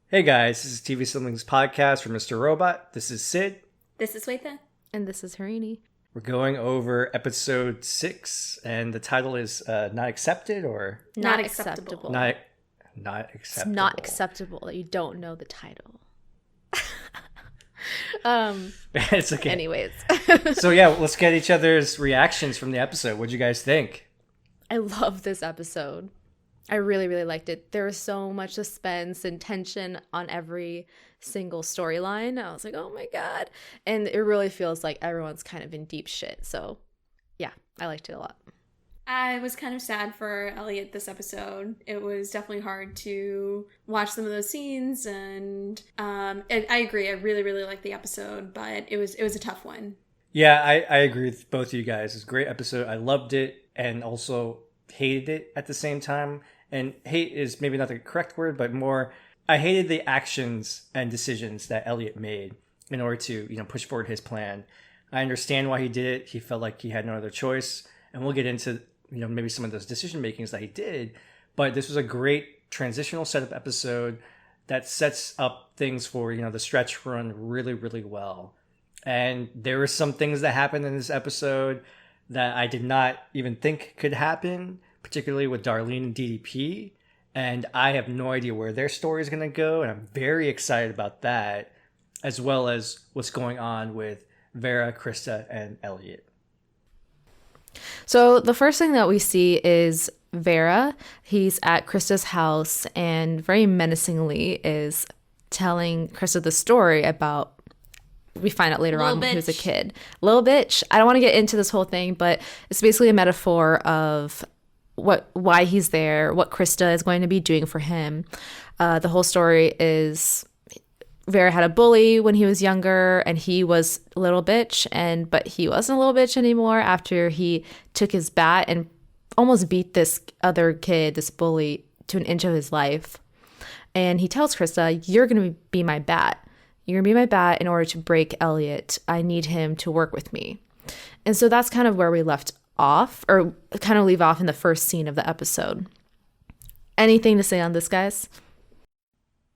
Hey guys, this is TV Siblings Podcast from Mr. Robot. This is Sid. This is Swetha. And this is Harini. We're going over episode 6, and the title is Not Accepted or Not acceptable. Not Acceptable. It's not acceptable that you don't know the title. It's okay. Anyways. So yeah, let's get each other's reactions from the episode. What'd you guys think? I love this episode. I really, really liked it. There was so much suspense and tension on every single storyline. I was like, oh my God. And it really feels like everyone's kind of in deep shit. So yeah, I liked it a lot. I was kind of sad for Elliot this episode. It was definitely hard to watch some of those scenes, and I agree. I really, really liked the episode, but it was a tough one. Yeah, I agree with both of you guys. It's a great episode. I loved it and also hated it at the same time. And hate is maybe not the correct word, but more, I hated the actions and decisions that Elliot made in order to, push forward his plan. I understand why he did it. He felt like he had no other choice. And we'll get into, maybe some of those decision makings that he did. But this was a great transitional setup episode that sets up things for, the stretch run really, really well. And there were some things that happened in this episode that I did not even think could happen, particularly with Darlene and DDP. And I have no idea where their story is going to go. And I'm very excited about that, as well as what's going on with Vera, Krista, and Elliot. So the first thing that we see is Vera. He's at Krista's house and very menacingly is telling Krista the story about, we find out later on, he was a kid. Little bitch. I don't want to get into this whole thing, but it's basically a metaphor of why he's there, what Krista is going to be doing for him. The whole story is Vera had a bully when he was younger, and he was a little bitch, but he wasn't a little bitch anymore after he took his bat and almost beat this other kid, this bully, to an inch of his life. And he tells Krista, "You're going to be my bat. You're going to be my bat in order to break Elliot. I need him to work with me." And so that's kind of where we left off, or kind of leave off in the first scene of the episode. Anything to say on this, guys?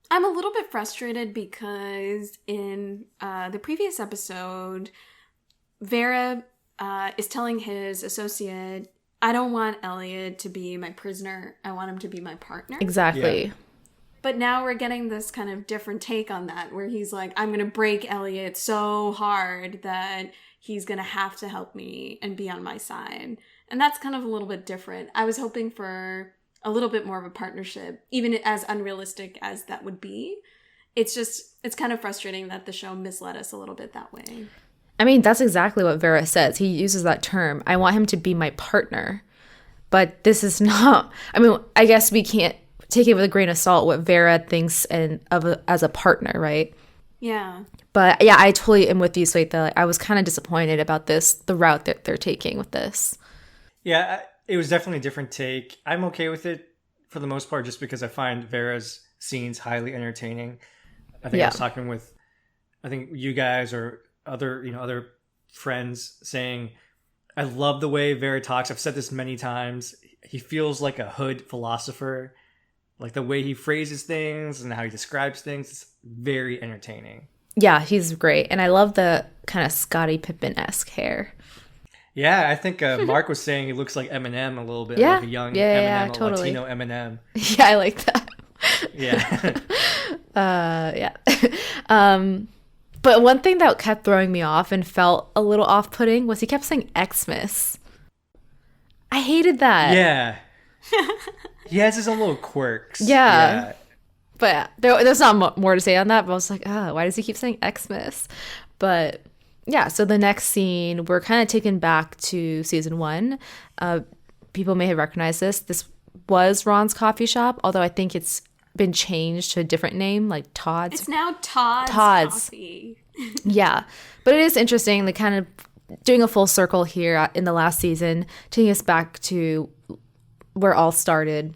I'm a little bit frustrated because in the previous episode, Vera is telling his associate, "I don't want Elliot to be my prisoner. I want him to be my partner." Exactly. Yeah. But now we're getting this kind of different take on that, where he's like, "I'm going to break Elliot so hard that he's going to have to help me and be on my side." And that's kind of a little bit different. I was hoping for a little bit more of a partnership, even as unrealistic as that would be. It's kind of frustrating that the show misled us a little bit that way. I mean, that's exactly what Vera says. He uses that term. I want him to be my partner. But this is not, I guess we can't take it with a grain of salt what Vera thinks as a partner, right? Yeah. But yeah, I totally am with you, Swetha. I was kind of disappointed about the route that they're taking with this. Yeah, it was definitely a different take. I'm okay with it for the most part, just because I find Vera's scenes highly entertaining. I think I was talking with, you guys or other friends saying, I love the way Vera talks. I've said this many times. He feels like a hood philosopher. Like the way he phrases things and how he describes things is very entertaining. Yeah, he's great. And I love the kind of Scottie Pippen-esque hair. Yeah, I think Mark was saying he looks like Eminem a little bit. Yeah, like a young yeah, Eminem, a totally. Latino Eminem. Yeah, I like that. Yeah. Yeah. But one thing that kept throwing me off and felt a little off-putting was he kept saying Xmas. I hated that. Yeah. He has his own little quirks. Yeah. But there's not more to say on that, but I was like, why does he keep saying Xmas? But yeah, so the next scene, we're kind of taken back to season 1. People may have recognized this. This was Ron's coffee shop, although I think it's been changed to a different name, like Todd's. It's now Todd's Coffee. Yeah, but it is interesting. They kind of doing a full circle here in the last season, taking us back to where it all started.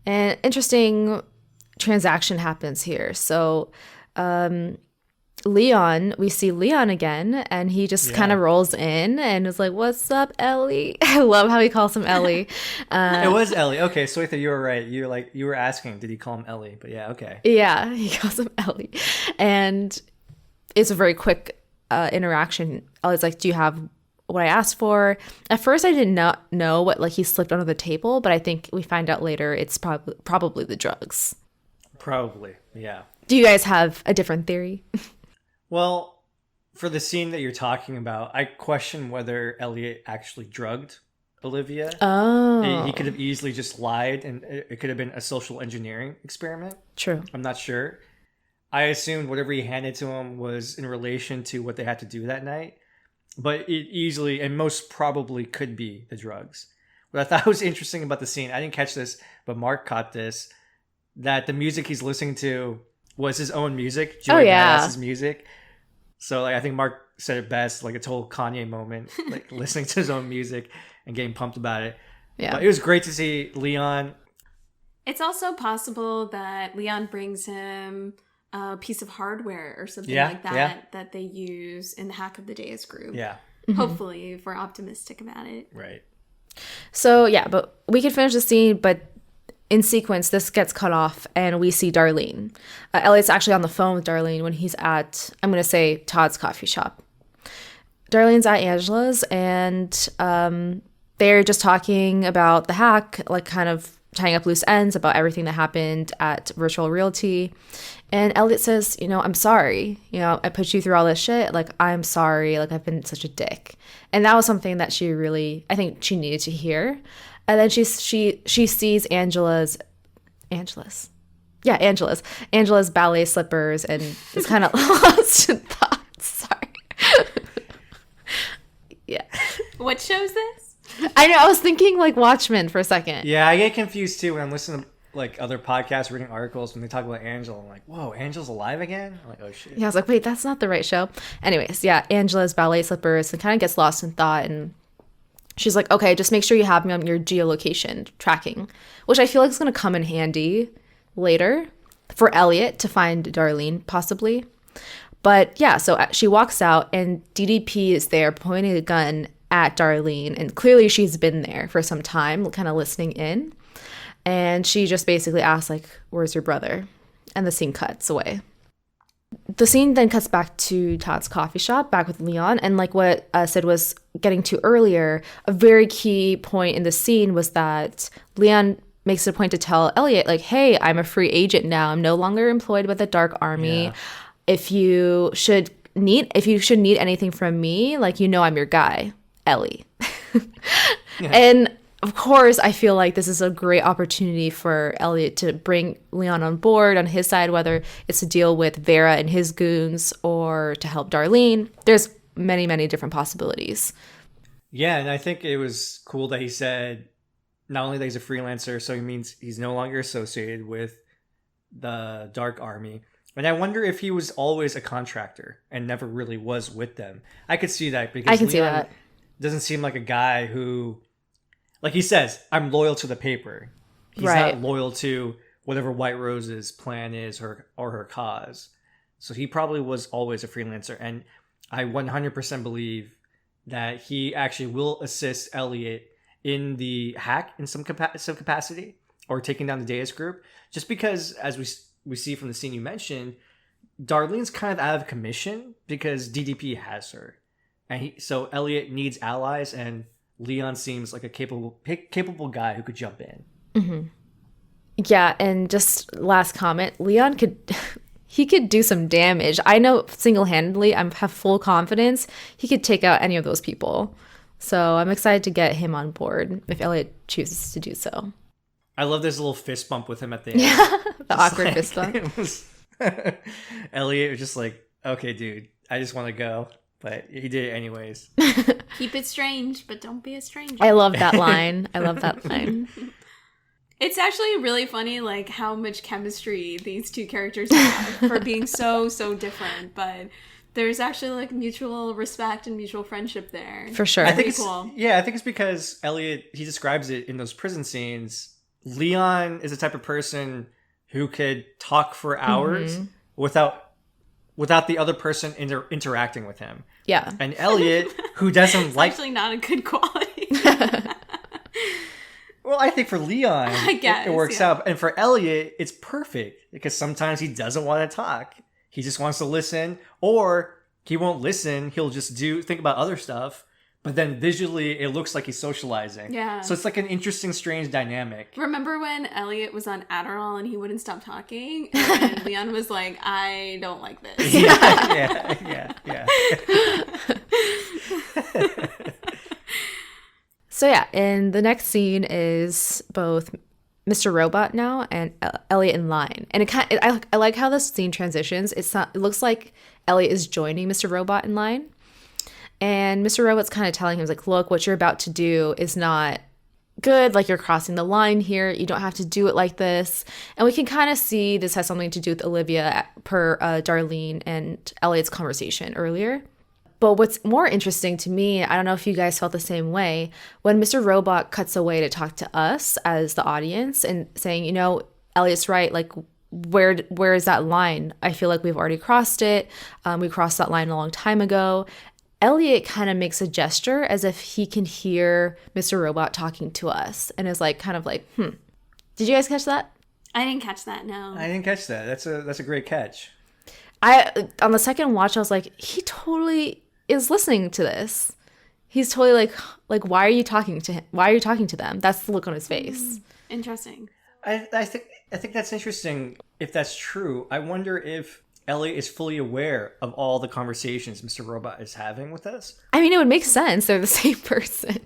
And interesting transaction happens here. So Leon, we see Leon again, and he just kind of rolls in and is like, "What's up, Ellie?" I love how he calls him Ellie. It was Ellie. Okay, so you were right. You were asking, did he call him Ellie? But yeah, okay. Yeah, he calls him Ellie, and it's a very quick interaction. Ellie's like, "Do you have what I asked for?" At first, I did not know what he slipped under the table, but I think we find out later it's probably the drugs. Probably, yeah. Do you guys have a different theory? Well, for the scene that you're talking about, I question whether Elliot actually drugged Olivia. Oh. He could have easily just lied, and it could have been a social engineering experiment. True. I'm not sure. I assumed whatever he handed to him was in relation to what they had to do that night. But it easily and most probably could be the drugs. What I thought was interesting about the scene, I didn't catch this, but Mark caught this, that the music he's listening to was his own music. Joey Badass's music. So I think Mark said it best, like a total Kanye moment, like listening to his own music and getting pumped about it. Yeah. But it was great to see Leon. It's also possible that Leon brings him a piece of hardware or something like that that they use in the Hack of the Deus group. Yeah. Hopefully, if we're optimistic about it. Right. So, yeah, but we could finish the scene, but in sequence, this gets cut off, and we see Darlene. Elliot's actually on the phone with Darlene when he's at, I'm going to say, Todd's coffee shop. Darlene's at Angela's, and they're just talking about the hack, like kind of tying up loose ends about everything that happened at Virtual Realty. And Elliot says, I'm sorry. I put you through all this shit. Like, I'm sorry. Like, I've been such a dick. And that was something that she really, I think she needed to hear. And then she sees Angela's ballet slippers and is kind of lost in thought. Sorry. Yeah. What show's this? I know. I was thinking like Watchmen for a second. Yeah, I get confused too when I'm listening to like other podcasts, reading articles when they talk about Angela. I'm like, whoa, Angela's alive again? I'm like, oh shit. Yeah, I was like, wait, that's not the right show. Anyways, yeah, Angela's ballet slippers and kind of gets lost in thought, and she's like, okay, just make sure you have me on your geolocation tracking, which I feel like is going to come in handy later for Elliot to find Darlene, possibly. But yeah, so she walks out and DDP is there pointing a gun at Darlene. And clearly she's been there for some time, kind of listening in. And she just basically asks, like, where's your brother? And the scene cuts away. The scene then cuts back to Todd's coffee shop, back with Leon. And like what Sid was getting to earlier, a very key point in the scene was that Leon makes it a point to tell Elliot, like, hey, I'm a free agent now. I'm no longer employed by the Dark Army. Yeah. If you should need anything from me, like, I'm your guy, Ellie. Yeah. And of course, I feel like this is a great opportunity for Elliot to bring Leon on board on his side, whether it's to deal with Vera and his goons or to help Darlene. There's many, many different possibilities. Yeah, and I think it was cool that he said not only that he's a freelancer, so he means he's no longer associated with the Dark Army. And I wonder if he was always a contractor and never really was with them. I could see that because I can see that. Doesn't seem like a guy who, like he says, I'm loyal to the paper. He's right. not loyal to whatever White Rose's plan is or her cause. So he probably was always a freelancer. And I 100% believe that he actually will assist Elliot in the hack in some capacity or taking down the Deus group. Just because, as we see from the scene you mentioned, Darlene's kind of out of commission because DDP has her. And so Elliot needs allies, and Leon seems like a capable guy who could jump in. Mm-hmm. Yeah, and just last comment, Leon could do some damage. I know single-handedly, I have full confidence he could take out any of those people. So I'm excited to get him on board if Elliot chooses to do so. I love this little fist bump with him at the end. Yeah, the awkward fist bump. Elliot was just like, okay, dude, I just want to go. But he did it anyways. Keep it strange, but don't be a stranger. I love that line. It's actually really funny, like, how much chemistry these two characters have for being so different. But there's actually, like, mutual respect and mutual friendship there. For sure. I think it's because Elliot, he describes it in those prison scenes. Leon is the type of person who could talk for hours without without the other person interacting with him. Yeah. And Elliot, who doesn't like... actually not a good quality. Well, I think for Leon, I guess, it works out. And for Elliot, it's perfect because sometimes he doesn't want to talk. He just wants to listen, or he won't listen. He'll just think about other stuff. But then visually, it looks like he's socializing. Yeah. So it's like an interesting, strange dynamic. Remember when Elliot was on Adderall and he wouldn't stop talking? And Leon was like, I don't like this. Yeah. So yeah, and the next scene is both Mr. Robot now and Elliot in line. And I like how this scene transitions. It looks like Elliot is joining Mr. Robot in line. And Mr. Robot's kind of telling him, like, look, what you're about to do is not good. Like, you're crossing the line here. You don't have to do it like this. And we can kind of see this has something to do with Olivia per Darlene and Elliot's conversation earlier. But what's more interesting to me, I don't know if you guys felt the same way, when Mr. Robot cuts away to talk to us as the audience and saying, you know, Elliot's right, like, where is that line? I feel like we've already crossed it. We crossed that line a long time ago. Elliot kind of makes a gesture as if he can hear Mr. Robot talking to us and is like, kind of like, Did you guys catch that? I didn't catch that, no. I didn't catch that. That's a great catch. On the second watch, I was like, he totally is listening to this. He's totally like, why are you talking to him? Why are you talking to them? That's the look on his face. Interesting. I think that's interesting. If that's true, I wonder if Elliot is fully aware of all the conversations Mr. Robot is having with us. I mean, it would make sense. They're the same person.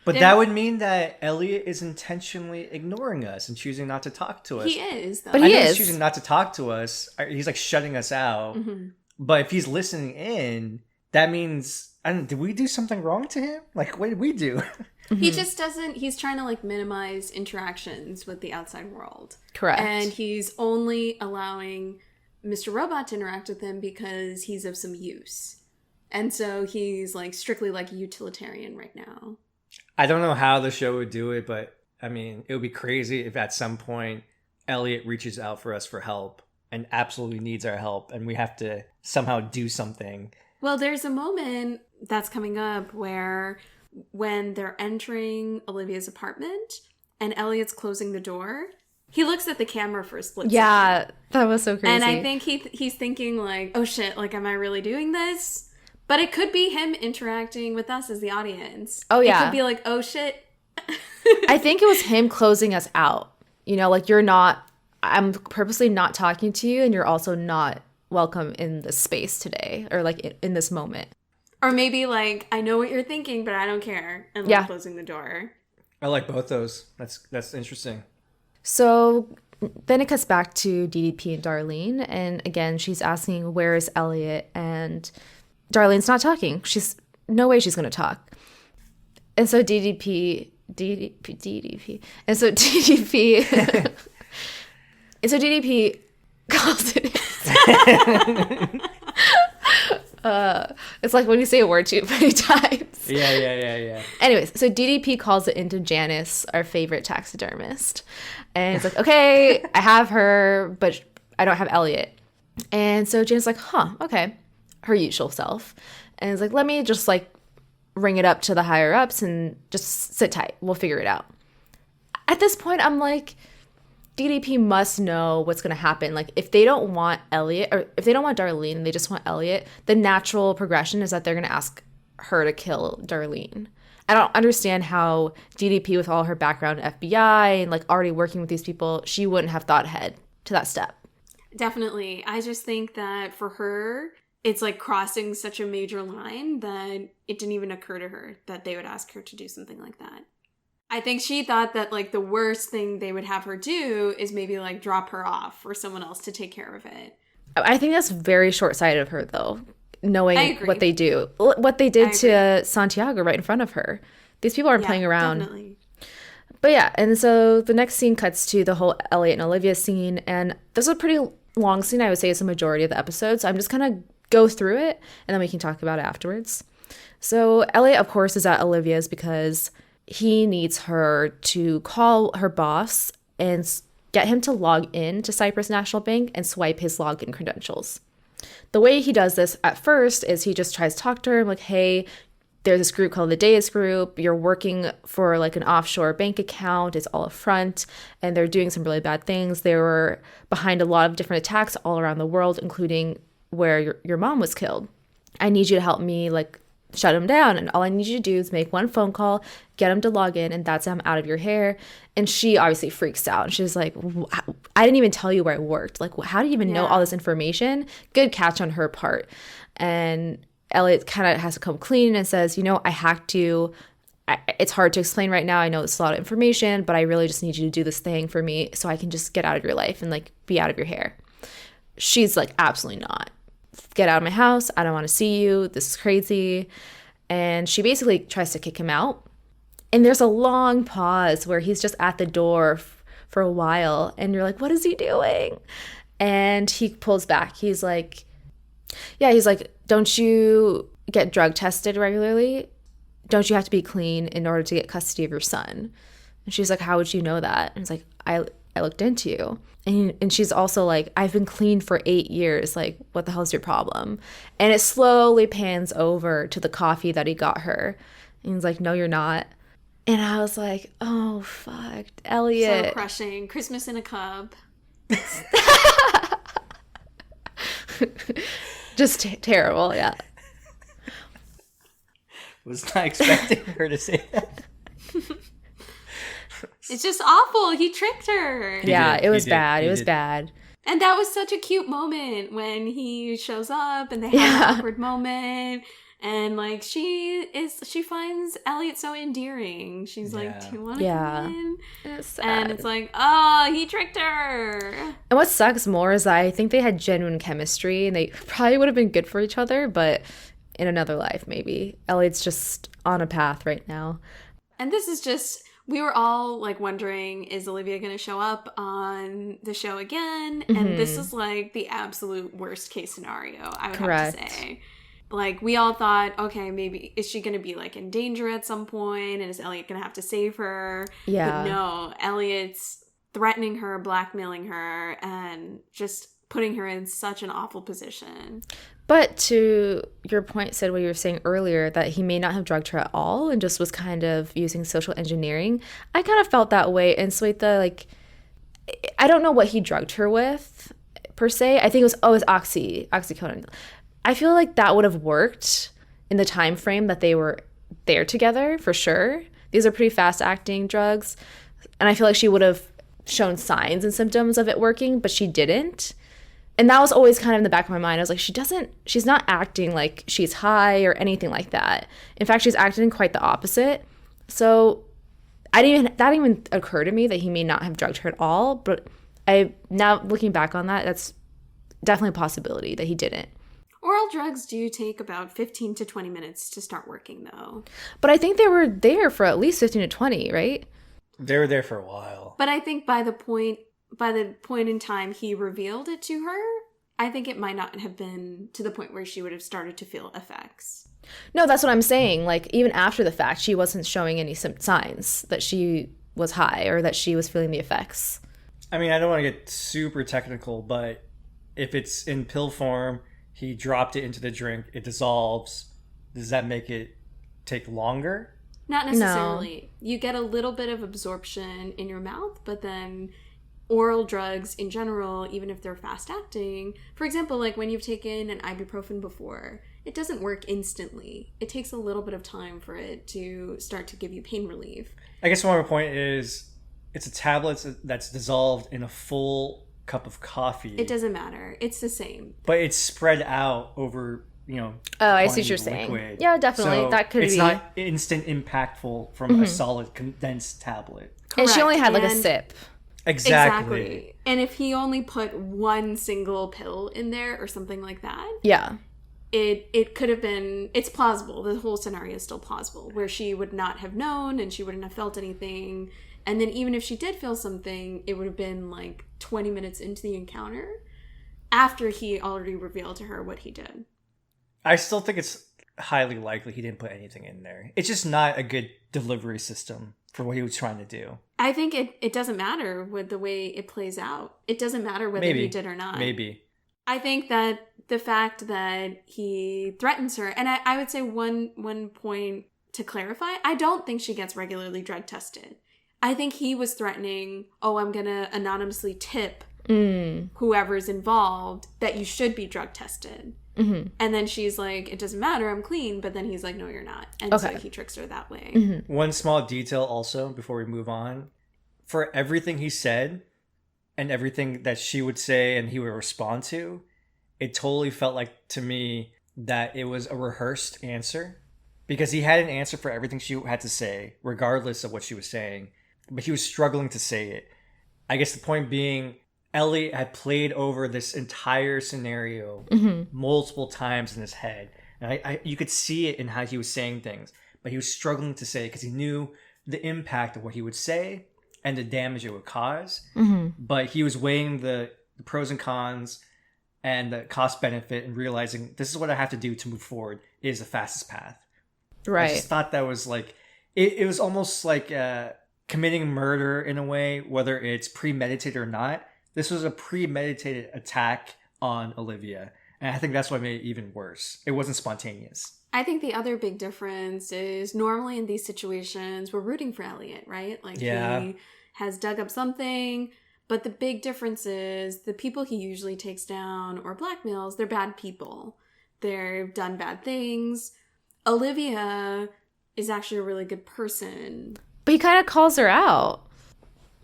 But that would mean that Elliot is intentionally ignoring us and choosing not to talk to us. He is, though. But I he know is he's choosing not to talk to us. He's like shutting us out. Mm-hmm. But if he's listening in, that means, did we do something wrong to him? Like, what did we do? He just doesn't, he's trying to like minimize interactions with the outside world. Correct. And he's only allowing Mr. Robot to interact with him because he's of some use. And so he's like strictly like a utilitarian right now. I don't know how the show would do it, but I mean, it would be crazy if at some point Elliot reaches out for us for help and absolutely needs our help and we have to somehow do something. Well, there's a moment that's coming up where when they're entering Olivia's apartment and Elliot's closing the door, he looks at the camera for a split second. Yeah, that was so crazy. And I think he's thinking like, oh shit, like, am I really doing this? But it could be him interacting with us as the audience. Oh, yeah. It could be like, oh shit. I think it was him closing us out. You know, like, I'm purposely not talking to you and you're also not welcome in this space today or like in this moment. Or maybe like, I know what you're thinking, but I don't care. And like closing the door. I like both those. That's interesting. So then it cuts back to DDP and Darlene. And again, she's asking, where is Elliot? And Darlene's not talking. No way she's going to talk. And so DDP. And so DDP. And so DDP calls it. It's like when you say a word too many times. Yeah. Anyways, so DDP calls it into Janice, our favorite taxidermist. And it's like, okay, I have her, but I don't have Elliot. And so Janice's like, okay. Her usual self. And it's like, let me just like ring it up to the higher ups and just sit tight. We'll figure it out. At this point, I'm like, DDP must know what's going to happen. Like, if they don't want Elliot, or if they don't want Darlene and they just want Elliot, the natural progression is that they're going to ask her to kill Darlene. I don't understand how DDP, with all her background in FBI and like already working with these people, she wouldn't have thought ahead to that step. Definitely. I just think that for her, it's like crossing such a major line that it didn't even occur to her that they would ask her to do something like that. I think she thought that like the worst thing they would have her do is maybe like drop her off for someone else to take care of it. I think that's very short-sighted of her, though, knowing what they do. What they did to Santiago right in front of her. These people aren't playing around. Definitely. But yeah, and so the next scene cuts to the whole Elliot and Olivia scene, and this is a pretty long scene. I would say it's a majority of the episode, so I'm just kind of go through it, and then we can talk about it afterwards. So Elliot, of course, is at Olivia's because he needs her to call her boss and get him to log in to Cyprus National Bank and swipe his login credentials. The way he does this at first is he just tries to talk to her, like, hey, there's this group called the Deus Group. You're working for like an offshore bank account. It's all a front, and they're doing some really bad things. They were behind a lot of different attacks all around the world, including where your mom was killed. I need you to help me like shut him down, and all I need you to do is make one phone call, get him to log in, and that's I'm out of your hair. And she obviously freaks out, and she's like, I didn't even tell you where I worked. Like, how do you even know all this information? Good catch on her part. And Elliot kind of has to come clean and says, I hacked you. It's hard to explain right now. I know it's a lot of information, but I really just need you to do this thing for me so I can just get out of your life and like be out of your hair. She's like, absolutely not. Get out of my house. I don't want to see you. This is crazy. And she basically tries to kick him out. And there's a long pause where he's just at the door for a while. And you're like, what is he doing? And he pulls back. He's like, don't you get drug tested regularly? Don't you have to be clean in order to get custody of your son? And she's like, how would you know that? And it's like, I looked into you. And she's also like, I've been clean for 8 years. Like, what the hell's your problem? And it slowly pans over to the coffee that he got her. And he's like, no, you're not. And I was like, oh, fuck. Elliot. So crushing. Christmas in a cup. Just terrible, yeah. Was not expecting her to say that. It's just awful. He tricked her. It was bad. It was bad. And that was such a cute moment when he shows up and they have an awkward moment. And like she finds Elliot so endearing. She's like, do you want to come in? It's sad. And it's like, oh, he tricked her. And what sucks more is that I think they had genuine chemistry and they probably would have been good for each other, but in another life maybe. Elliot's just on a path right now. And this is just, we were all like wondering, is Olivia going to show up on the show again? Mm-hmm. And this is like the absolute worst case scenario, I would have to say. Like, we all thought, okay, maybe, is she going to be, like, in danger at some point? And is Elliot going to have to save her? Yeah. But no, Elliot's threatening her, blackmailing her, and just putting her in such an awful position. But to your point, Sid, what you were saying earlier, that he may not have drugged her at all and just was kind of using social engineering, I kind of felt that way. And Sweta, like, I don't know what he drugged her with, per se. I think it was oxycodone. I feel like that would have worked in the time frame that they were there together, for sure. These are pretty fast-acting drugs. And I feel like she would have shown signs and symptoms of it working, but she didn't. And that was always kind of in the back of my mind. I was like, she's not acting like she's high or anything like that. In fact, she's acting quite the opposite. So that didn't even occur to me that he may not have drugged her at all. But now looking back on that, that's definitely a possibility that he didn't. Oral drugs do take about 15 to 20 minutes to start working, though. But I think they were there for at least 15 to 20, right? They were there for a while. But I think by the point in time he revealed it to her, I think it might not have been to the point where she would have started to feel effects. No, that's what I'm saying. Like, even after the fact, she wasn't showing any signs that she was high or that she was feeling the effects. I mean, I don't want to get super technical, but if it's in pill form, he dropped it into the drink, it dissolves. Does that make it take longer? Not necessarily. No. You get a little bit of absorption in your mouth, but then oral drugs in general, even if they're fast-acting, for example, like when you've taken an ibuprofen before, it doesn't work instantly. It takes a little bit of time for it to start to give you pain relief. I guess one more point is it's a tablet that's dissolved in a full cup of coffee. It doesn't matter. It's the same. But it's spread out over, Oh, I see what you're saying. Yeah, definitely. So that could it's be. It's not instant impactful from a solid condensed tablet. Correct. And she only had like a sip. Exactly. And if he only put one single pill in there or something like that. Yeah. It could have been, it's plausible. The whole scenario is still plausible, where she would not have known and she wouldn't have felt anything. And then even if she did feel something, it would have been like 20 minutes into the encounter after he already revealed to her what he did. I still think it's highly likely he didn't put anything in there. It's just not a good delivery system for what he was trying to do. I think it doesn't matter with the way it plays out. It doesn't matter whether he did or not. Maybe. I think that the fact that he threatens her, and I would say one point to clarify, I don't think she gets regularly drug tested. I think he was threatening, oh, I'm going to anonymously tip whoever's involved that you should be drug tested. Mm-hmm. And then she's like, it doesn't matter, I'm clean. But then he's like, no, you're not. And so he tricks her that way. Mm-hmm. One small detail also before we move on. For everything he said and everything that she would say and he would respond to, it totally felt like to me that it was a rehearsed answer, because he had an answer for everything she had to say, regardless of what she was saying, but he was struggling to say it. I guess the point being, Elliot had played over this entire scenario multiple times in his head. And you could see it in how he was saying things, but he was struggling to say it because he knew the impact of what he would say and the damage it would cause. Mm-hmm. But he was weighing the pros and cons and the cost benefit and realizing this is what I have to do to move forward is the fastest path. Right. I just thought that was like, it was almost like committing murder in a way, whether it's premeditated or not. This was a premeditated attack on Olivia. And I think that's what made it even worse. It wasn't spontaneous. I think the other big difference is normally in these situations, we're rooting for Elliot, right? Like he has dug up something. But the big difference is the people he usually takes down or blackmails, they're bad people. They've done bad things. Olivia is actually a really good person. But he kind of calls her out.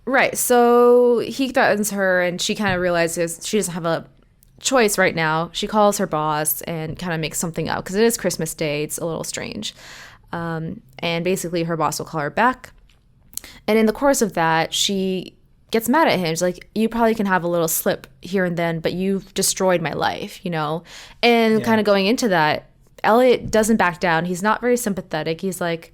Right. So he threatens her and she kind of realizes she doesn't have a choice right now. She calls her boss and kind of makes something up because it is Christmas Day. It's a little strange. And basically her boss will call her back. And in the course of that, she gets mad at him. She's like, you probably can have a little slip here and then, but you've destroyed my life, you know? And kind of going into that, Elliot doesn't back down. He's not very sympathetic. He's like,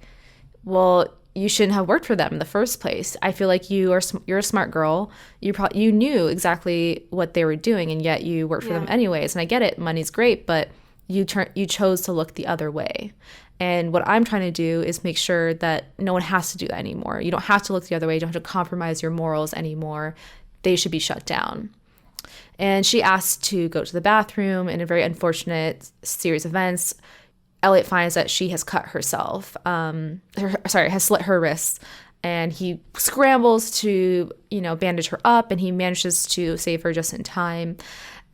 well, you shouldn't have worked for them in the first place. I feel like you're a smart girl. You knew exactly what they were doing, and yet you worked for them anyways. And I get it, money's great, but you chose to look the other way. And what I'm trying to do is make sure that no one has to do that anymore. You don't have to look the other way. You don't have to compromise your morals anymore. They should be shut down. And she asks to go to the bathroom. In a very unfortunate series of events, Elliot finds that she has cut herself, has slit her wrists. And he scrambles to, bandage her up, and he manages to save her just in time.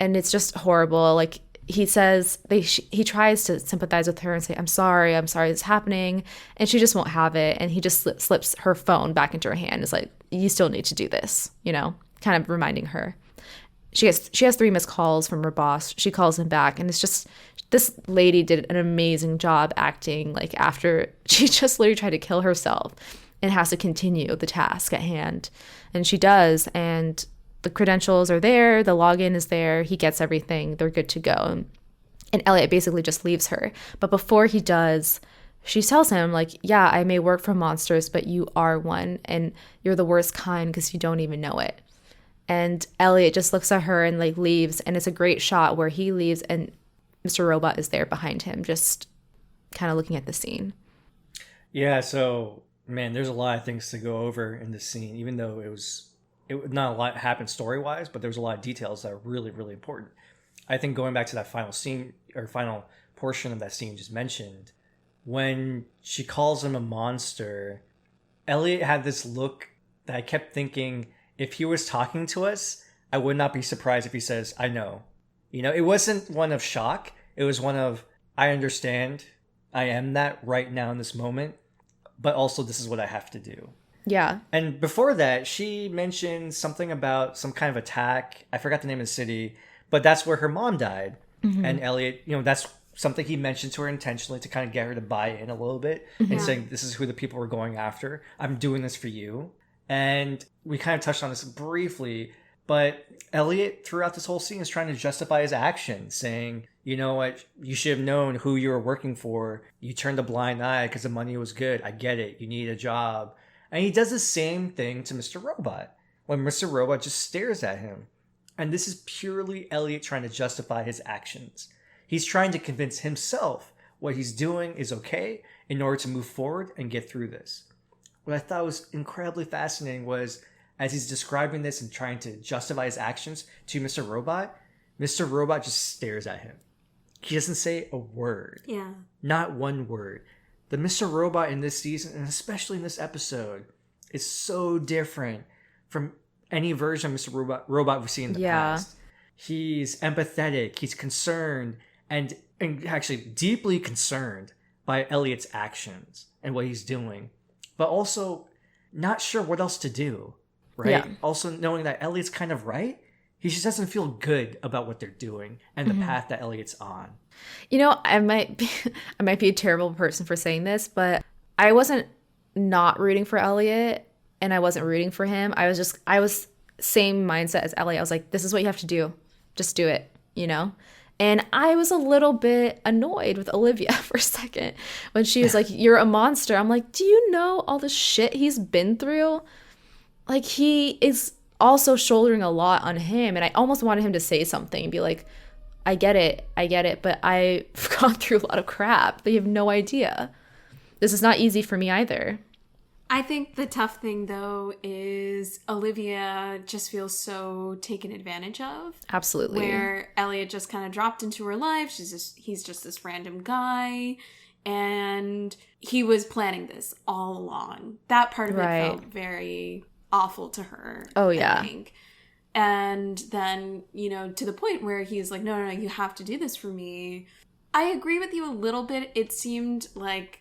And it's just horrible. Like, he says, he tries to sympathize with her and say, I'm sorry it's happening. And she just won't have it. And he just slips her phone back into her hand. It's like, you still need to do this, kind of reminding her. She has 3 missed calls from her boss. She calls him back. And it's just, this lady did an amazing job acting like after she just literally tried to kill herself and has to continue the task at hand. And she does. And the credentials are there, the login is there, he gets everything, they're good to go. And Elliot basically just leaves her. But before he does, she tells him, like, yeah, I may work for monsters, but you are one, and you're the worst kind because you don't even know it. And Elliot just looks at her and, like, leaves, and it's a great shot where he leaves and Mr. Robot is there behind him, just kind of looking at the scene. Yeah, so, man, there's a lot of things to go over in this scene, even though not a lot happened story-wise, but there was a lot of details that are really, really important. I think going back to that final scene, or final portion of that scene just mentioned, when she calls him a monster, Elliot had this look that I kept thinking, if he was talking to us, I would not be surprised if he says, I know. It wasn't one of shock. It was one of, I understand. I am that right now in this moment, but also this is what I have to do. Yeah. And before that, she mentioned something about some kind of attack. I forgot the name of the city, but that's where her mom died. Mm-hmm. And Elliot, that's something he mentioned to her intentionally to kind of get her to buy in a little bit and saying, this is who the people we're going after. I'm doing this for you. And we kind of touched on this briefly, but Elliot throughout this whole scene is trying to justify his actions, saying, you know what, you should have known who you were working for. You turned a blind eye because the money was good. I get it. You need a job. And he does the same thing to Mr. Robot when Mr. Robot just stares at him. And this is purely Elliot trying to justify his actions. He's trying to convince himself what he's doing is okay in order to move forward and get through this. What I thought was incredibly fascinating was, as he's describing this and trying to justify his actions to Mr. Robot, Mr. Robot just stares at him. He doesn't say a word. Yeah. Not one word. The Mr. Robot in this season, and especially in this episode, is so different from any version of Mr. Robot we've seen in the past. He's empathetic, he's concerned, and actually deeply concerned by Elliot's actions and what he's doing, but also not sure what else to do, right? Yeah. Also knowing that Elliot's kind of right, he just doesn't feel good about what they're doing and the path that Elliot's on. You know, I might be a terrible person for saying this, but I wasn't not rooting for Elliot, and I wasn't rooting for him. I was same mindset as Elliot. I was like, this is what you have to do. Just do it, you know? And I was a little bit annoyed with Olivia for a second when she was like, you're a monster. I'm like, do you know all the shit he's been through? Like, he is also shouldering a lot on him. And I almost wanted him to say something and be like, I get it, but I've gone through a lot of crap. But you have no idea. This is not easy for me either. I think the tough thing, though, is Olivia just feels so taken advantage of. Absolutely. Where Elliot just kind of dropped into her life. He's just this random guy. And he was planning this all along. That part of it felt very awful to her. Oh, yeah. I think. And then, you know, to the point where he's like, no, you have to do this for me. I agree with you a little bit. It seemed like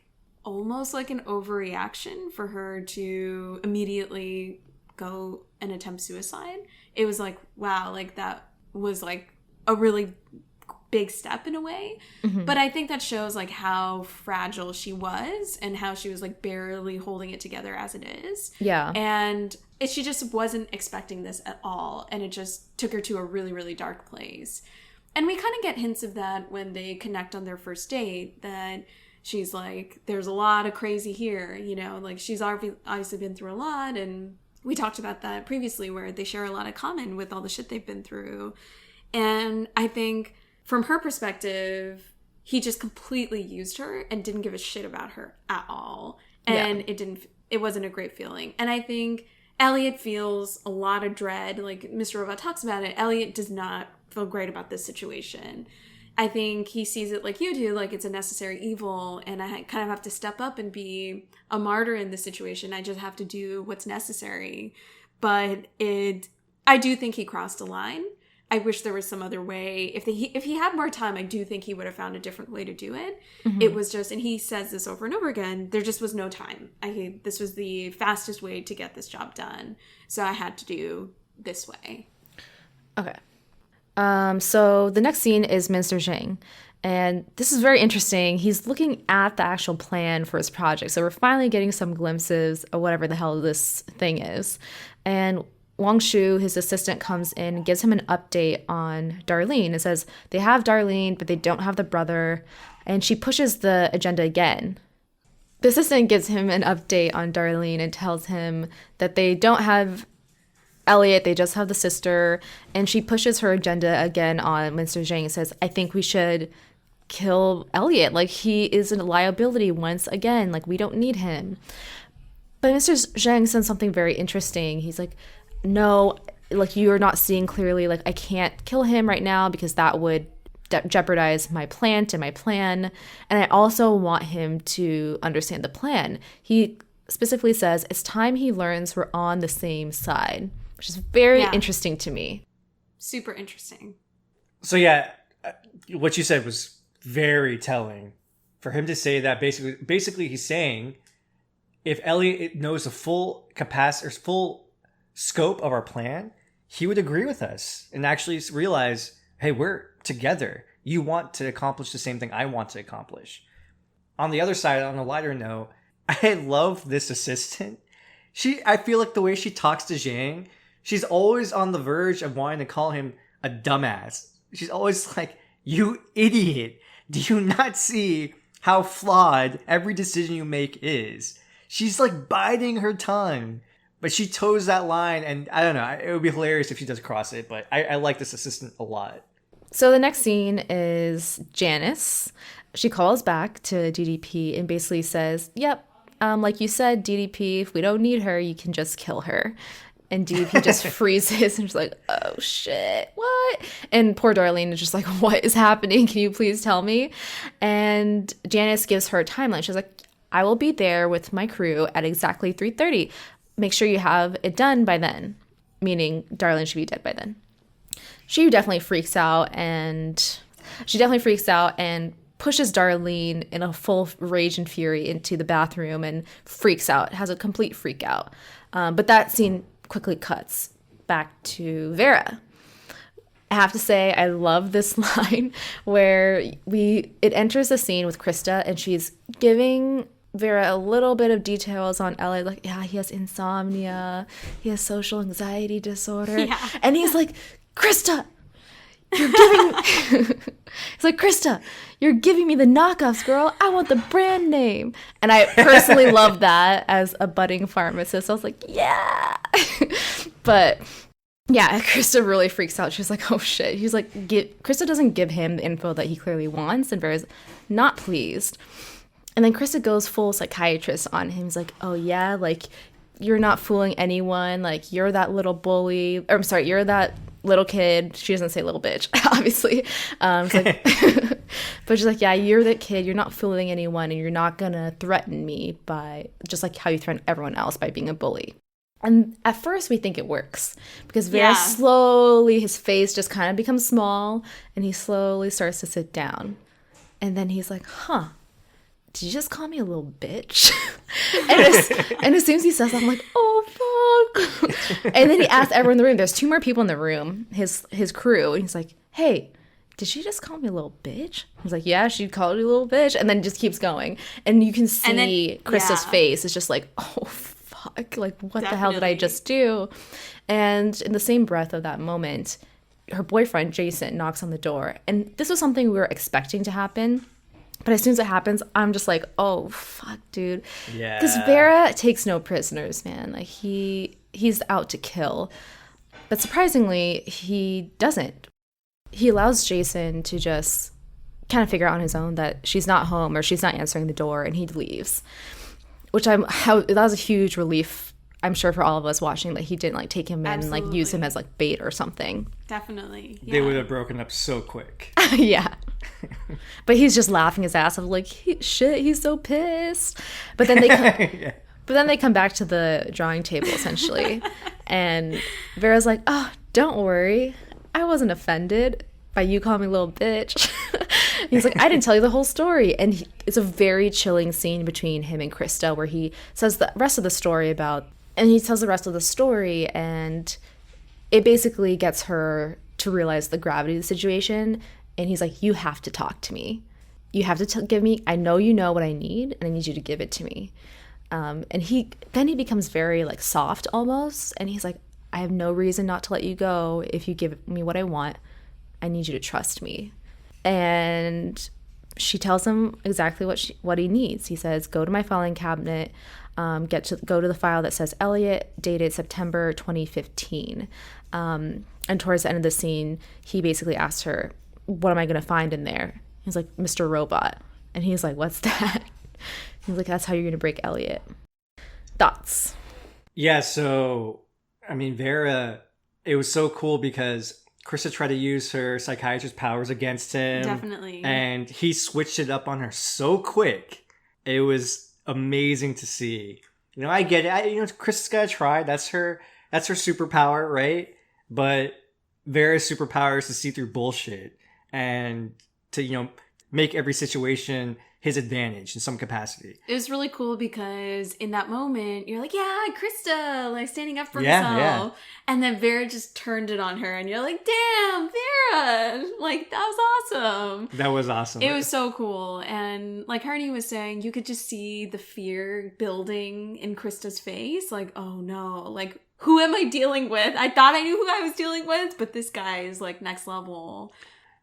almost like an overreaction for her to immediately go and attempt suicide. It was like, wow, like that was like a really big step in a way. Mm-hmm. But I think that shows like how fragile she was and how she was like barely holding it together as it is. Yeah. And she just wasn't expecting this at all. And it just took her to a really, really dark place. And we kind of get hints of that when they connect on their first date, that she's like, there's a lot of crazy here, you know, like she's obviously been through a lot. And we talked about that previously, where they share a lot in common with all the shit they've been through. And I think from her perspective, he just completely used her and didn't give a shit about her at all. And it wasn't a great feeling. And I think Elliot feels a lot of dread. Like Mr. Robot talks about it. Elliot does not feel great about this situation. I think he sees it like you do, like it's a necessary evil, and I kind of have to step up and be a martyr in this situation. I just have to do what's necessary. But I do think he crossed a line. I wish there was some other way. If he had more time, I do think he would have found a different way to do it. Mm-hmm. It was just, and he says this over and over again, there just was no time. This was the fastest way to get this job done. So I had to do this way. Okay. So the next scene is Minister Zhang, and this is very interesting. He's looking at the actual plan for his project. So we're finally getting some glimpses of whatever the hell this thing is. And Wang Shu, his assistant, comes in and gives him an update on Darlene. It says they have Darlene, but they don't have the brother. And she pushes the agenda again. The assistant gives him an update on Darlene and tells him that they don't have Elliot, they just have the sister, and she pushes her agenda again on Mr. Zhang and says, I think we should kill Elliot. Like, he is a liability once again. Like, we don't need him. But Mr. Zhang said something very interesting. He's like, no, like, you're not seeing clearly. Like, I can't kill him right now because that would jeopardize my plant and my plan. And I also want him to understand the plan. He specifically says, it's time he learns we're on the same side. Which is very interesting to me. Super interesting. So yeah, what you said was very telling. For him to say that, basically he's saying, if Elliot knows the full capacity or full scope of our plan, he would agree with us and actually realize, hey, we're together. You want to accomplish the same thing I want to accomplish. On the other side, on a lighter note, I love this assistant. I feel like the way she talks to Zhang, she's always on the verge of wanting to call him a dumbass. She's always like, you idiot. Do you not see how flawed every decision you make is? She's like biting her tongue, but she toes that line. And I don't know, it would be hilarious if she does cross it, but I like this assistant a lot. So the next scene is Janice. She calls back to DDP and basically says, yep, like you said, DDP, if we don't need her, you can just kill her. And DVP just freezes and just like, oh shit, what? And poor Darlene is just like, what is happening? Can you please tell me? And Janice gives her a timeline. She's like, I will be there with my crew at exactly 3:30. Make sure you have it done by then. Meaning Darlene should be dead by then. She definitely freaks out and pushes Darlene in a full rage and fury into the bathroom and freaks out, has a complete freak out. But that scene quickly cuts back to Vera. I have to say, I love this line where it enters the scene with Krista and she's giving Vera a little bit of details on Elliot, like, yeah, he has insomnia, he has social anxiety disorder. Yeah. And he's like, Krista, you're giving he's like, Krista, you're giving me the knockoffs, girl. I want the brand name. And I personally love that as a budding pharmacist. I was like, yeah. But yeah, Krista really freaks out. She's like, oh shit. He's like, Krista doesn't give him the info that he clearly wants, and Vera's not pleased. And then Krista goes full psychiatrist on him. He's like, oh yeah, like, you're not fooling anyone. Like, you're that little bully. Or I'm sorry, you're that little kid. She doesn't say little bitch, obviously. Like, but she's like, yeah, you're that kid. You're not fooling anyone, and you're not gonna threaten me by just like how you threaten everyone else by being a bully. And at first we think it works because very slowly his face just kind of becomes small and he slowly starts to sit down. And then he's like, huh, did you just call me a little bitch? and as soon as he says that, I'm like, oh, fuck. And then he asks everyone in the room, there's 2 more people in the room, his crew. And he's like, hey, did she just call me a little bitch? He's like, yeah, she called you a little bitch. And then just keeps going. And you can see Krista's face is just like, oh, fuck. Like, what the hell did I just do? And in the same breath of that moment, her boyfriend, Jason, knocks on the door. And this was something we were expecting to happen. But as soon as it happens, I'm just like, oh, fuck, dude. Yeah. Because Vera takes no prisoners, man. Like, he's out to kill. But surprisingly, he doesn't. He allows Jason to just kind of figure out on his own that she's not home or she's not answering the door, and he leaves. Which that was a huge relief, I'm sure, for all of us watching, that he didn't like take him in and like use him as like bait or something. Definitely. Yeah. They would have broken up so quick. Yeah. But he's just laughing his ass off, like, shit, he's so pissed. But then they come back to the drawing table essentially, and Vera's like, oh, don't worry, I wasn't offended by you calling me a little bitch. He's like, I didn't tell you the whole story. And it's a very chilling scene between him and Krista where he says the rest of the story and it basically gets her to realize the gravity of the situation. And he's like, you have to talk to me. You have to give me, I know you know what I need, and I need you to give it to me. And he becomes very like soft almost. And he's like, I have no reason not to let you go. If you give me what I want, I need you to trust me. And she tells him exactly what he needs. He says, go to my filing cabinet, go to the file that says Elliot, dated September 2015. And towards the end of the scene, he basically asks her, what am I going to find in there? He's like, Mr. Robot. And he's like, what's that? He's like, that's how you're going to break Elliot. Thoughts? Yeah, so, I mean, Vera, it was so cool because Krista tried to use her psychiatrist powers against him. Definitely. And he switched it up on her so quick. It was amazing to see. You know, I get it. Krista's got to try. That's her superpower, right? But Vera's superpower is to see through bullshit and to, make every situation his advantage in some capacity. It was really cool because in that moment, you're like, yeah, Krista, like standing up for herself. Yeah. And then Vera just turned it on her and you're like, damn, Vera, like that was awesome. That was awesome. It was so cool. And like Harney was saying, you could just see the fear building in Krista's face. Like, oh no, like who am I dealing with? I thought I knew who I was dealing with, but this guy is like next level.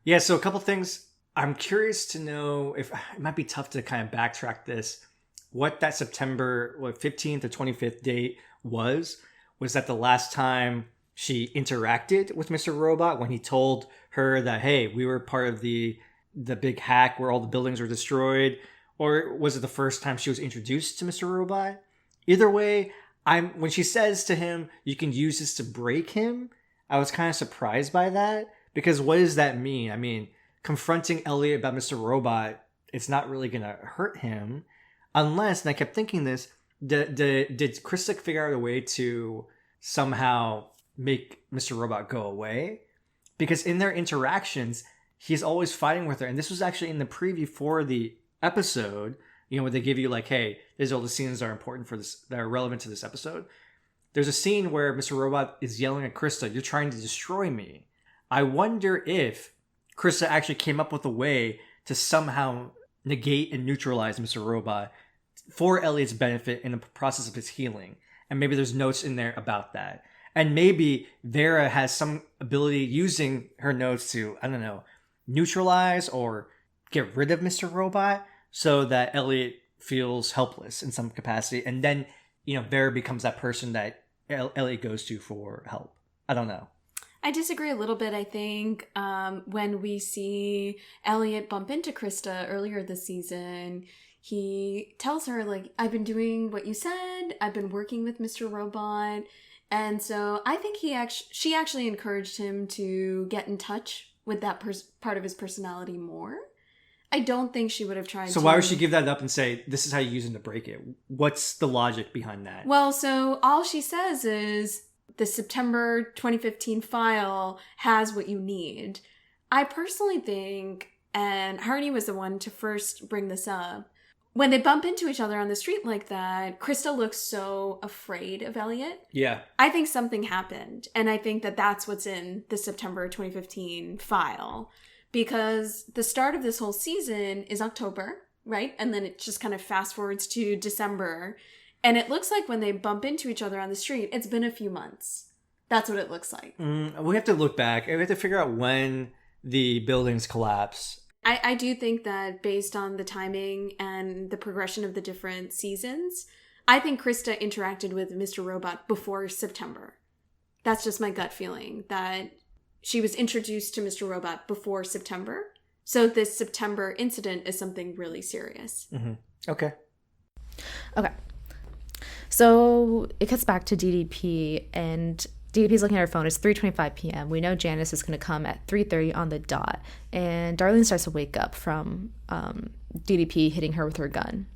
Yeah, so a couple things. I'm curious to know if it might be tough to kind of backtrack this. What that September 15th or 25th date was that the last time she interacted with Mr. Robot when he told her that, hey, we were part of the big hack where all the buildings were destroyed? Or was it the first time she was introduced to Mr. Robot? Either way, when she says to him, you can use this to break him, I was kind of surprised by that, because what does that mean? I mean, confronting Elliot about Mr. Robot, it's not really going to hurt him unless, and I kept thinking this, did Krista figure out a way to somehow make Mr. Robot go away? Because in their interactions, he's always fighting with her. And this was actually in the preview for the episode, where they give you like, hey, these are all the scenes that are important for this, that are relevant to this episode. There's a scene where Mr. Robot is yelling at Krista, you're trying to destroy me. I wonder if Krista actually came up with a way to somehow negate and neutralize Mr. Robot for Elliot's benefit in the process of his healing. And maybe there's notes in there about that. And maybe Vera has some ability using her notes to, I don't know, neutralize or get rid of Mr. Robot so that Elliot feels helpless in some capacity. And then, Vera becomes that person that Elliot goes to for help. I don't know. I disagree a little bit. I think when we see Elliot bump into Krista earlier this season, he tells her, like, I've been doing what you said. I've been working with Mr. Robot. And so I think she actually encouraged him to get in touch with that part of his personality more. I don't think she would have tried to... So why would she give that up and say, this is how you use him to break it? What's the logic behind that? Well, so all she says is the September 2015 file has what you need. I personally think, and Hardy was the one to first bring this up, when they bump into each other on the street like that, Krista looks so afraid of Elliot. Yeah. I think something happened. And I think that that's what's in the September 2015 file. Because the start of this whole season is October, right? And then it just kind of fast forwards to December. And it looks like when they bump into each other on the street, it's been a few months. That's what it looks like. We have to look back. We have to figure out when the buildings collapse. I do think that based on the timing and the progression of the different seasons, I think Krista interacted with Mr. Robot before September. That's just my gut feeling, that she was introduced to Mr. Robot before September. So this September incident is something really serious. Mm-hmm. Okay. So it cuts back to DDP, and DDP's looking at her phone. It's 3:25 p.m. We know Janice is going to come at 3:30 on the dot. And Darlene starts to wake up from DDP hitting her with her gun.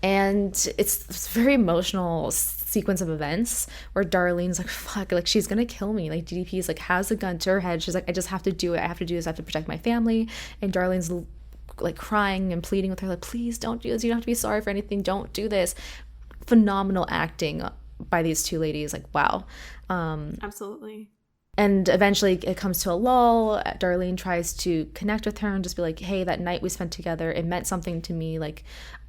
And it's a very emotional sequence of events where Darlene's like, fuck, like, she's going to kill me. Like, DDP's like, has a gun to her head. She's like, I just have to do it. I have to do this. I have to protect my family. And Darlene's like crying and pleading with her, like, please don't do this. You don't have to be sorry for anything. Don't do this. Phenomenal acting by these two ladies. Like, wow. Absolutely. And eventually it comes to a lull. Darlene tries to connect with her and just be like, hey, that night we spent together, it meant something to me. Like,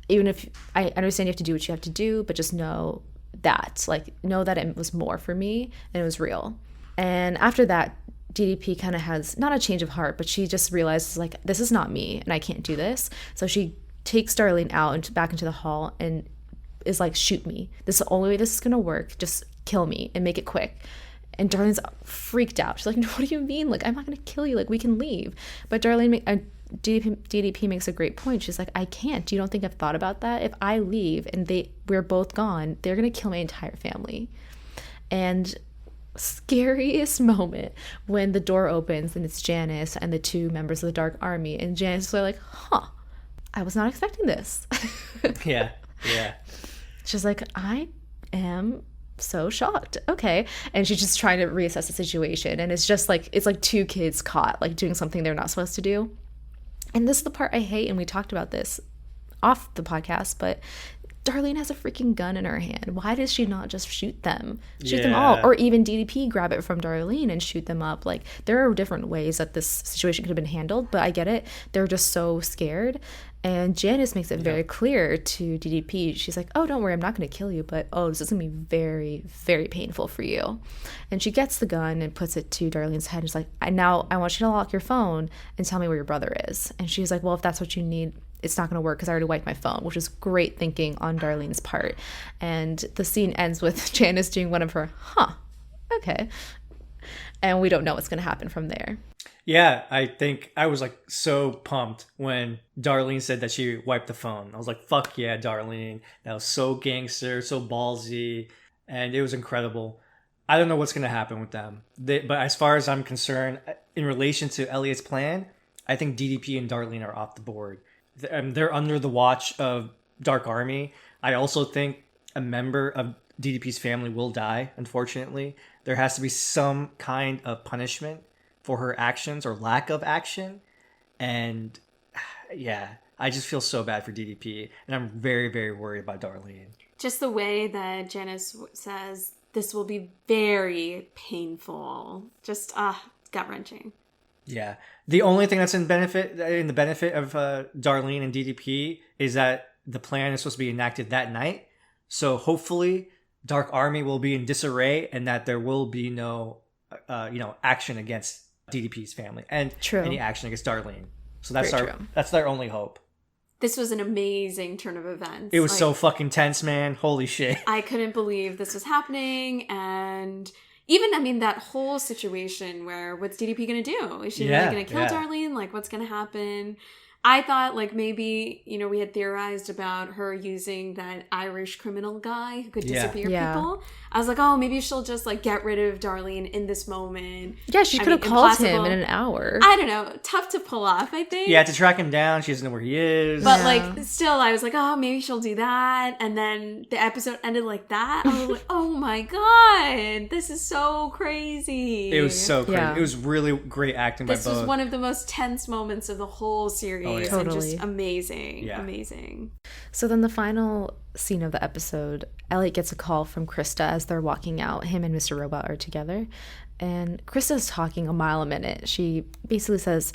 even if I understand you have to do what you have to do, but just know that it was more for me and it was real. And after that, DDP kind of has not a change of heart, but she just realizes, like, this is not me and I can't do this. So she takes Darlene out and back into the hall and is like, shoot me. This is the only way this is going to work. Just kill me and make it quick. And Darlene's freaked out. She's like, what do you mean? Like, I'm not going to kill you. Like, we can leave. But DDP makes a great point. She's like, I can't. You don't think I've thought about that? If I leave and we're both gone, they're going to kill my entire family. And scariest moment when the door opens and it's Janice and the two members of the Dark Army. And Janice is like, I was not expecting this. Yeah. She's like, I am so shocked. Okay. And she's just trying to reassess the situation. And it's just like, it's like two kids caught, like, doing something they're not supposed to do. And this is the part I hate, and we talked about this off the podcast, but Darlene has a freaking gun in her hand. Why does she not just shoot them? Shoot them all. Or even DDP grab it from Darlene and shoot them up. Like, there are different ways that this situation could have been handled, but I get it. They're just so scared. And Janice makes it very clear to DDP. She's like, oh, don't worry, I'm not going to kill you, but this is going to be very, very painful for you. And she gets the gun and puts it to Darlene's head. And she's like, I want you to lock your phone and tell me where your brother is. And she's like, well, if that's what you need, it's not going to work because I already wiped my phone, which is great thinking on Darlene's part. And the scene ends with Janice doing one of her, okay. And we don't know what's going to happen from there. Yeah, I think I was like so pumped when Darlene said that she wiped the phone. I was like, fuck yeah, Darlene. That was so gangster, so ballsy, and it was incredible. I don't know what's going to happen with them. But as far as I'm concerned, in relation to Elliot's plan, I think DDP and Darlene are off the board. They're under the watch of Dark Army. I also think a member of DDP's family will die, unfortunately. There has to be some kind of punishment for her actions or lack of action. And yeah, I just feel so bad for DDP. And I'm very, very worried about Darlene. Just the way that Janice says, this will be very painful. Just, gut-wrenching. Yeah. The only thing that's in the benefit of Darlene and DDP is that the plan is supposed to be enacted that night. So hopefully Dark Army will be in disarray and that there will be no, action against DDP's family and any action against Darlene. So that's our only hope. This was an amazing turn of events. It was so fucking tense, man. Holy shit. I couldn't believe this was happening. And even, that whole situation where what's DDP going to do? Is she really going to kill Darlene? Like, what's going to happen? I thought, maybe, we had theorized about her using that Irish criminal guy who could disappear people. I was like, oh, maybe she'll just, get rid of Darlene in this moment. Yeah, she could have called him in an hour. I don't know. Tough to pull off, I think. Yeah, to track him down. She doesn't know where he is. But, still, I was like, oh, maybe she'll do that. And then the episode ended like that. I was like, oh, my God. This is so crazy. It was so crazy. Yeah. It was really great acting by both. This was one of the most tense moments of the whole series. Totally. And just amazing. Amazing. So then the final scene of the episode, Elliot gets a call from Krista as they're walking out. Him and Mr. Robot are together. And Krista's talking a mile a minute. She basically says,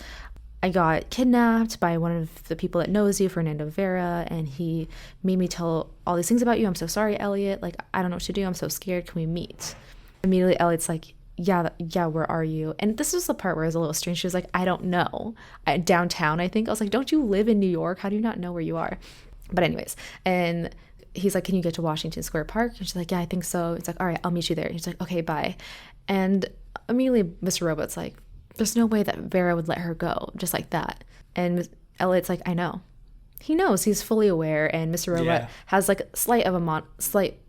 I got kidnapped by one of the people that knows you, Fernando Vera, and he made me tell all these things about you. I'm so sorry, Elliot. I don't know what to do. I'm so scared. Can we meet? Immediately, Elliot's like, yeah, where are you? And this was the part where it was a little strange. She was like, I don't know. Downtown, I think. I was like, don't you live in New York? How do you not know where you are? But anyways, and he's like, can you get to Washington Square Park? And she's like, yeah, I think so. It's like, all right, I'll meet you there. And he's like, okay, bye. And immediately Mr. Robot's like, there's no way that Vera would let her go just like that. And Elliot's like, I know. He knows. He's fully aware. And Mr. Robot has slight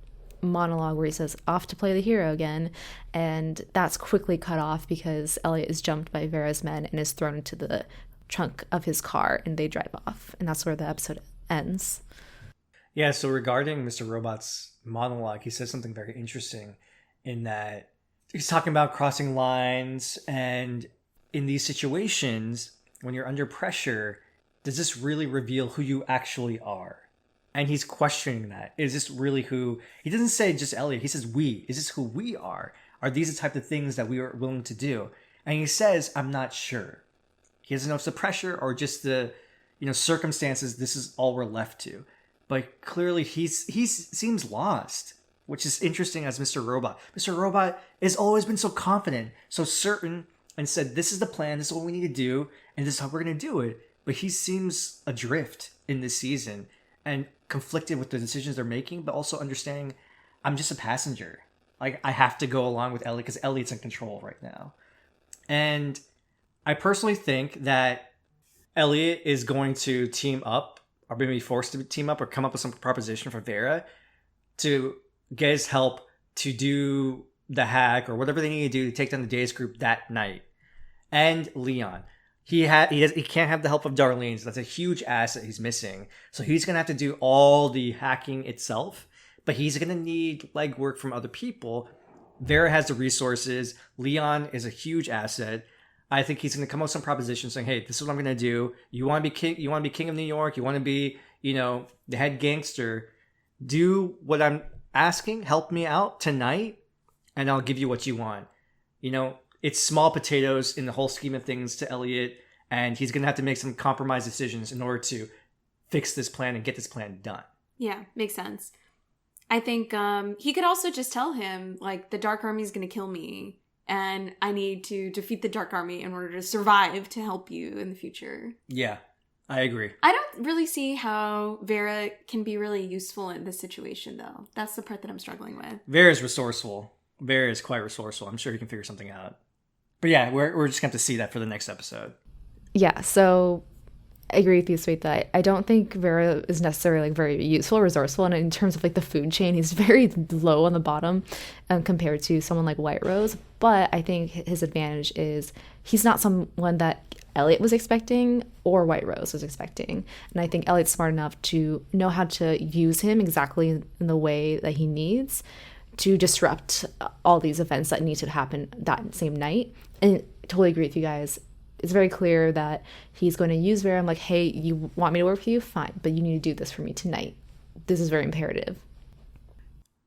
monologue where he says, off to play the hero again, and that's quickly cut off because Elliot is jumped by Vera's men and is thrown into the trunk of his car, and they drive off, and that's where the episode ends. Yeah, so regarding Mr. Robot's monologue, he says something very interesting in that he's talking about crossing lines, and in these situations when you're under pressure, does this really reveal who you actually are? And he's questioning that. Is this really who... He doesn't say just Elliot. He says we. Is this who we are? Are these the type of things that we are willing to do? And he says, I'm not sure. He doesn't know if it's the pressure or just the circumstances. This is all we're left to. But clearly he seems lost, which is interesting as Mr. Robot. Mr. Robot has always been so confident, so certain, and said, this is the plan, this is what we need to do, and this is how we're going to do it. But he seems adrift in this season and conflicted with the decisions they're making, but also understanding I'm just a passenger. I have to go along with Elliot because Elliot's in control right now. And I personally think that Elliot is going to team up, or maybe forced to team up, or come up with some proposition for Vera to get his help to do the hack or whatever they need to do to take down the Days group that night. And Leon. He can't have the help of Darlene, so that's a huge asset he's missing. So he's going to have to do all the hacking itself, but he's going to need legwork from other people. Vera has the resources. Leon is a huge asset. I think he's going to come up with some propositions saying, hey, this is what I'm going to do. You want to be king? You want to be king of New York? You want to be, the head gangster? Do what I'm asking. Help me out tonight, and I'll give you what you want. It's small potatoes in the whole scheme of things to Elliot, and he's going to have to make some compromise decisions in order to fix this plan and get this plan done. Yeah, makes sense. I think he could also just tell him, the Dark Army is going to kill me, and I need to defeat the Dark Army in order to survive to help you in the future. Yeah, I agree. I don't really see how Vera can be really useful in this situation, though. That's the part that I'm struggling with. Vera's resourceful. Vera is quite resourceful. I'm sure he can figure something out. But yeah, we're just going to see that for the next episode. Yeah, so I agree with you, Sweta. I don't think Vera is necessarily like very useful, resourceful, and in terms of like the food chain, he's very low on the bottom compared to someone like White Rose. But I think his advantage is he's not someone that Elliot was expecting or White Rose was expecting, and I think Elliot's smart enough to know how to use him exactly in the way that he needs to disrupt all these events that need to happen that same night. And I totally agree with you guys. It's very clear that he's going to use Vera. I'm like, hey, you want me to work for you? Fine, but you need to do this for me tonight. This is very imperative.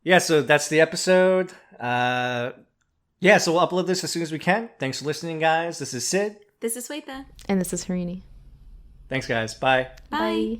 Yeah, so that's the episode. So we'll upload this as soon as we can. Thanks for listening, guys. This is Sid. This is Sweta. And this is Harini. Thanks, guys. Bye. Bye.